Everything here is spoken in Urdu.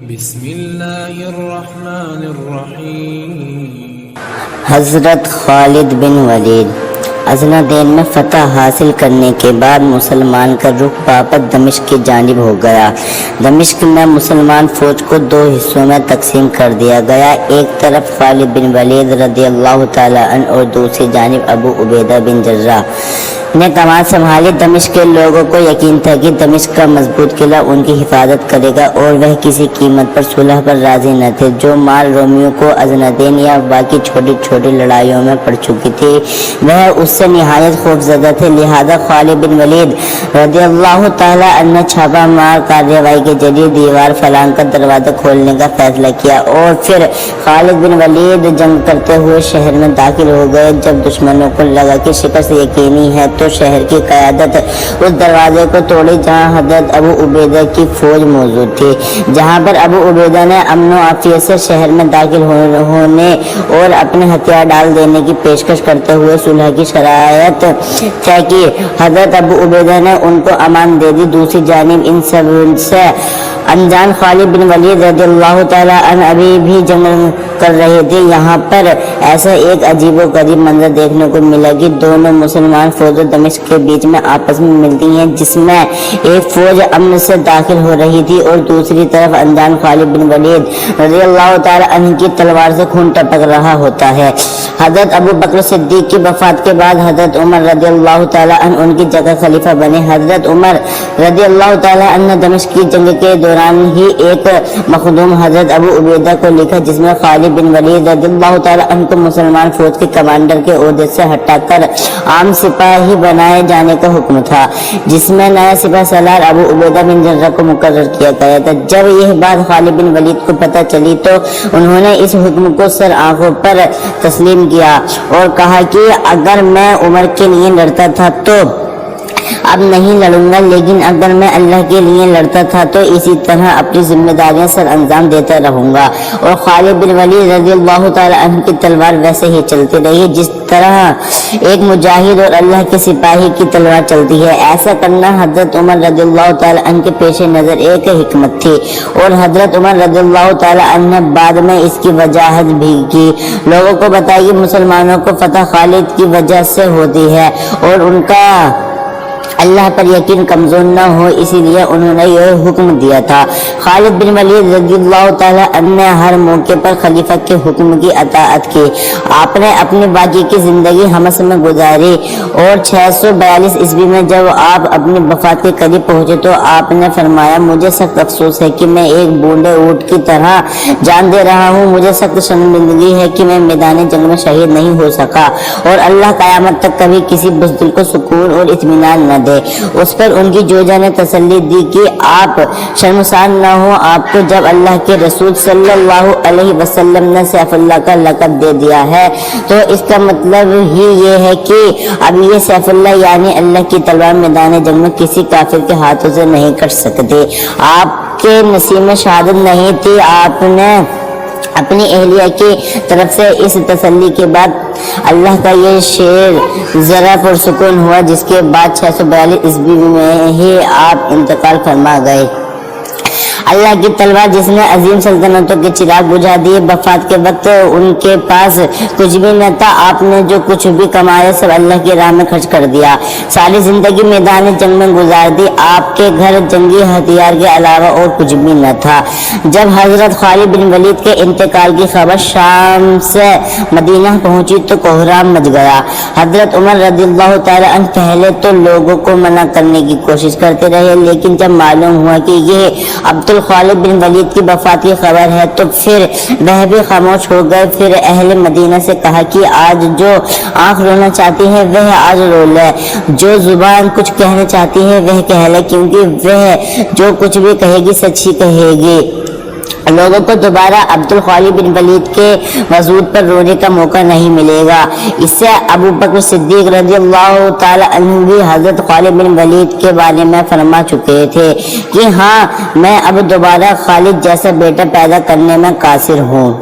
بسم اللہ الرحمن الرحیم۔ حضرت خالد بن ولید اذنیدین میں فتح حاصل کرنے کے بعد مسلمان کا رخ واپس دمشق کی جانب ہو گیا۔ دمشق میں مسلمان فوج کو دو حصوں میں تقسیم کر دیا گیا، ایک طرف خالد بن ولید رضی اللہ تعالی عنہ اور دوسری جانب ابو عبیدہ بن جراح نے کمان سنبھالی۔ دمشق کے لوگوں کو یقین تھا کہ دمشق کا مضبوط قلعہ ان کی حفاظت کرے گا اور وہ کسی قیمت پر صلح پر راضی نہ تھے۔ جو مال رومیوں کو اذنیدین یا باقی چھوٹی چھوٹی لڑائیوں میں پڑ چکی تھی وہ اس سے نہایت خوفزدہ تھے، لہذا خالد بن ولید رضی اللہ تعالی عنہ نے چھاپا مار کارروائی کے ذریعے دیوار فلانگ کا دروازہ کھولنے کا فیصلہ کیا اور پھر خالد بن ولید جنگ کرتے ہوئے شہر میں داخل ہو گئے۔ جب دشمنوں کو لگا کہ شکست یقینی ہے تو شہر کی قیادت اس دروازے کو توڑی جہاں حضرت ابو عبیدہ کی فوج موجود تھی، جہاں پر ابو عبیدہ نے امن و عافیت سے شہر میں داخل ہونے اور اپنے ہتھیار ڈال دینے کی پیشکش کرتے ہوئے صلح کی شرائط طے کی۔ حضرت ابو عبیدہ نے ان کو امان دے دی۔ دوسری جانب ان سب سے انجان خالد بن ولید رضی اللہ تعالی عنہ ابھی بھی جنگ کر رہے تھے۔ یہاں پر ایسا ایک عجیب و غریب منظر دیکھنے کو ملا کہ دونوں مسلمان فوجیں دمشق کے بیچ میں آپس میں ملتی ہیں، جس میں ایک فوج امن سے داخل ہو رہی تھی اور دوسری طرف انجان خالد بن ولید رضی اللہ تعالی عنہ کی تلوار سے خون ٹپک رہا ہوتا ہے۔ حضرت ابو بکر صدیق کی وفات کے بعد حضرت عمر رضی اللہ تعالی عنہ ان کی جگہ خلیفہ بنے۔ حضرت عمر رضی اللہ تعالی عنہ نے دمشق کی جنگ کے دوران ہی ایک مخدوم حضرت ابو عبیدہ کو لکھا جس میں خالد بن ولید رضی اللہ تعالی عنہ کو مسلمان فوج کے کمانڈر کے عہدے سے ہٹا کر عام سپاہی بنائے جانے کا حکم تھا، جس میں نیا سپاہ سالار ابو عبیدہ بن جراح کو مقرر کیا گیا تھا۔ جب یہ بات خالد بن ولید کو پتہ چلی تو انہوں نے اس حکم کو سر آنکھوں پر تسلیم کیا اور کہا کہ اگر میں عمر کے لیے لڑتا تھا تو اب نہیں لڑوں گا، لیکن اگر میں اللہ کے لیے لڑتا تھا تو اسی طرح اپنی ذمہ داریاں سر انجام دیتا رہوں گا۔ اور خالد بن ولید رضی اللہ تعالی عنہ کی تلوار ویسے ہی چلتی رہی جس طرح ایک مجاہد اور اللہ کے سپاہی کی تلوار چلتی ہے۔ ایسا کرنا حضرت عمر رضی اللہ تعالی عنہ کے پیش نظر ایک حکمت تھی اور حضرت عمر رضی اللہ تعالی عنہ نے بعد میں اس کی وضاحت بھی کی۔ لوگوں کو بتایا کہ مسلمانوں کو فتح خالد کی وجہ سے ہوتی ہے اور ان کا اللہ پر یقین کمزور نہ ہو، اسی لیے انہوں نے یہ حکم دیا تھا۔ خالد بن ولید رضی اللہ تعالی عنہ نے ہر موقع پر خلیفہ کے حکم کی اطاعت کی۔ آپ نے اپنی باقی کی زندگی حمص میں گزاری اور 642 عیسوی میں جب آپ اپنی وفات کے قریب پہنچے تو آپ نے فرمایا، مجھے سخت افسوس ہے کہ میں ایک بوڑھے اونٹ کی طرح جان دے رہا ہوں۔ مجھے سخت شرمندگی ہے کہ میں میدان جنگ میں شہید نہیں ہو سکا اور اللہ قیامت تک کبھی کسی بزدل کو سکون اور اطمینان نہ دے۔ اس پر ان کی جوجہ نے تسلی دی کہ آپ شرمسار نہ ہو۔ آپ کو جب اللہ کے رسول صلی اللہ علیہ وسلم نے سیف اللہ کا لقب دے دیا ہے تو اس کا مطلب ہی یہ ہے کہ اب یہ سیف اللہ یعنی اللہ کی تلوار میدان جنگ میں کسی کافر کے ہاتھوں سے نہیں کٹ سکتے۔ آپ کے نصیب میں شہادت نہیں تھی۔ آپ نے اپنی اہلیہ کی طرف سے اس تسلی کے بعد اللہ کا یہ شعر ذرا پرسکون ہوا، جس کے بعد 642 عیسوی میں ہی آپ انتقال فرما گئے۔ اللہ کی تلوار جس نے عظیم سلطنتوں کے چراغ بجھا دیے، وفات کے وقت ان کے پاس کچھ بھی نہ تھا۔ آپ نے جو کچھ بھی کمایا سب اللہ کی راہ میں خرچ کر دیا، ساری زندگی میدان جنگ میں گزار دی۔ آپ کے گھر جنگی ہتھیار کے علاوہ اور کچھ بھی نہ تھا۔ جب حضرت خالد بن ولید کے انتقال کی خبر شام سے مدینہ پہنچی تو کوہرام مچ گیا۔ حضرت عمر رضی اللہ تعالی عنہ پہلے تو لوگوں کو منع کرنے کی کوشش کرتے رہے، لیکن جب معلوم ہوا کہ یہ خالد بن ولید کی وفات کی خبر ہے تو پھر وہ بھی خاموش ہو گئے۔ پھر اہل مدینہ سے کہا کہ آج جو آنکھ رونا چاہتی ہے وہ آج رو لے، جو زبان کچھ کہنا چاہتی ہے وہ کہہ لے، کیونکہ وہ جو کچھ بھی کہے گی سچ ہی کہے گی۔ لوگوں کو دوبارہ عبد الخالد بن ولید کے وجود پر رونے کا موقع نہیں ملے گا۔ اس سے ابو بکر صدیق رضی اللہ تعالی عنہ بھی حضرت خالد بن ولید کے بارے میں فرما چکے تھے کہ ہاں، میں اب دوبارہ خالد جیسا بیٹا پیدا کرنے میں قاصر ہوں۔